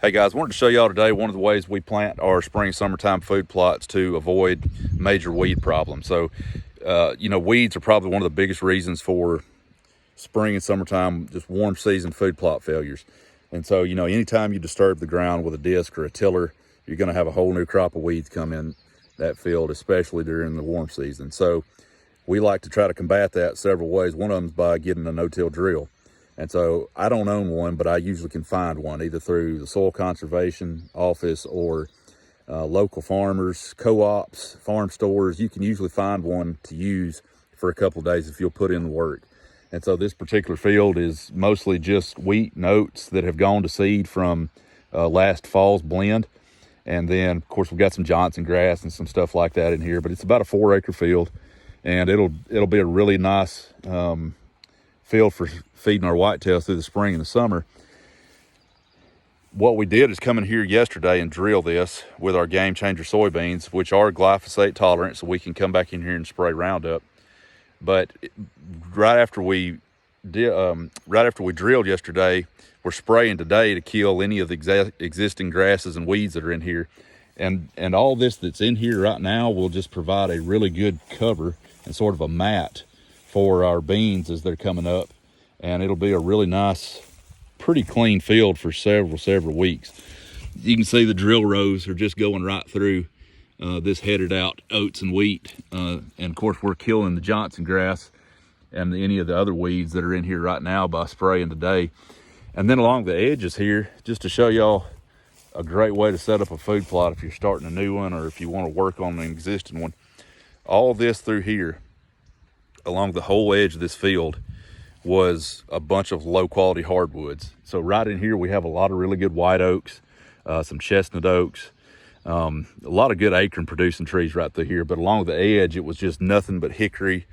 Hey guys, I wanted to show y'all today one of the ways we plant our spring summertime food plots to avoid major weed problems. So, weeds are probably one of the biggest reasons for spring and summertime, just warm season food plot failures. And so, anytime you disturb the ground with a disc or a tiller, you're going to have a whole new crop of weeds come in that field, especially during the warm season. So we like to try to combat that several ways. One of them is by getting a no-till drill. And so I don't own one, but I usually can find one either through the soil conservation office or local farmers, co-ops, farm stores. You can usually find one to use for a couple of days if you'll put in the work. And so this particular field is mostly just wheat and oats that have gone to seed from last fall's blend. And then, of course, we've got some Johnson grass and some stuff like that in here, but it's about a 4-acre field, and it'll be a really nice field for feeding our whitetails through the spring and the summer. What we did is come in here yesterday and drill this with our Game Changer soybeans, which are glyphosate tolerant, so we can come back in here and spray Roundup. But right after we drilled yesterday, we're spraying today to kill any of the existing grasses and weeds that are in here. And all this that's in here right now will just provide a really good cover and sort of a mat for our beans as they're coming up. And it'll be a really nice, pretty clean field for several weeks. You can see the drill rows are just going right through this headed out oats and wheat. And of course, we're killing the Johnson grass and any of the other weeds that are in here right now by spraying today. And then along the edges here, just to show y'all a great way to set up a food plot if you're starting a new one or if you want to work on an existing one. All this through here, along the whole edge of this field, was a bunch of low quality hardwoods. So right in here, we have a lot of really good white oaks, some chestnut oaks, a lot of good acorn producing trees right through here. But along the edge, it was just nothing but hickory,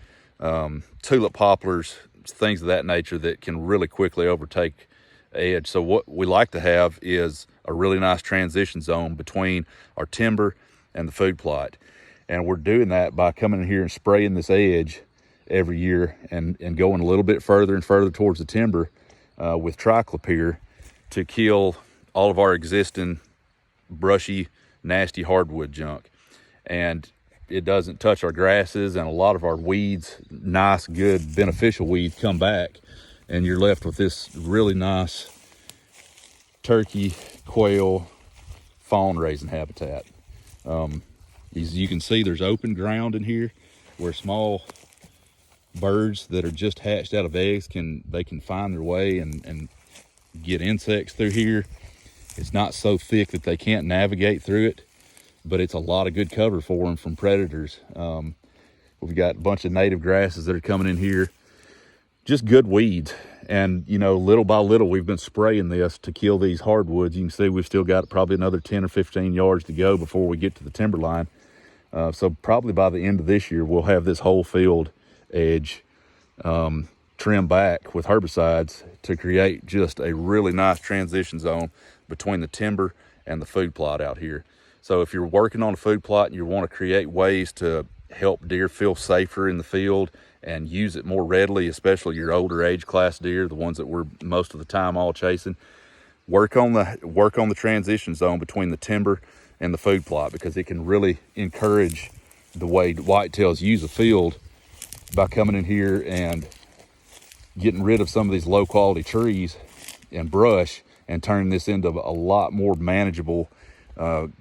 tulip poplars, things of that nature that can really quickly overtake edge. So what we like to have is a really nice transition zone between our timber and the food plot. And we're doing that by coming in here and spraying this edge every year and going a little bit further and further towards the timber with triclopyr to kill all of our existing brushy, nasty hardwood junk. And it doesn't touch our grasses, and a lot of our weeds, nice, good, beneficial weeds, come back, and you're left with this really nice turkey, quail, fawn raising habitat. As you can see, there's open ground in here where small birds that are just hatched out of eggs can find their way and get insects through here. It's not so thick that they can't navigate through it, but it's a lot of good cover for them from predators. We've got a bunch of native grasses that are coming in here, just good weeds. And little by little, we've been spraying this to kill these hardwoods. You can see we've still got probably another 10 or 15 yards to go before we get to the timber line. So probably by the end of this year, we'll have this whole field edge trimmed back with herbicides to create just a really nice transition zone between the timber and the food plot out here. So if you're working on a food plot and you want to create ways to help deer feel safer in the field and use it more readily, especially your older age class deer, the ones that we're most of the time all chasing, work on the transition zone between the timber and the food plot, because it can really encourage the way whitetails use a field by coming in here and getting rid of some of these low quality trees and brush and turning this into a lot more manageable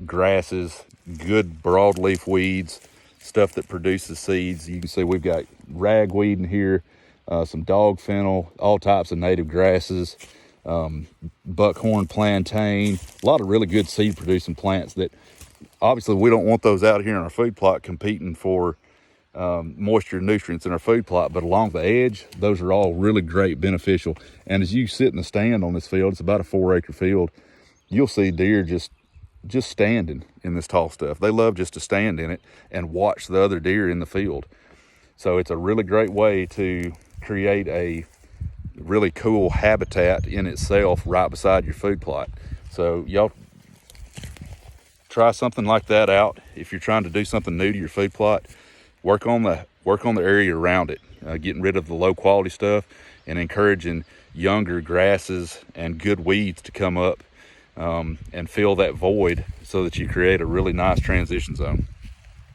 grasses, good broadleaf weeds, stuff that produces seeds. You can see we've got ragweed in here, some dog fennel, all types of native grasses, buckhorn plantain, a lot of really good seed producing plants that obviously we don't want those out here in our food plot competing for moisture and nutrients in our food plot, but along the edge, those are all really great beneficial. And as you sit in the stand on this field, it's about a 4-acre field, you'll see deer just standing in this tall stuff. They love just to stand in it and watch the other deer in the field. So it's a really great way to create a really cool habitat in itself right beside your food plot. So y'all try something like that out. If you're trying to do something new to your food plot, work on the area around it, getting rid of the low quality stuff and encouraging younger grasses and good weeds to come up and fill that void so that you create a really nice transition zone.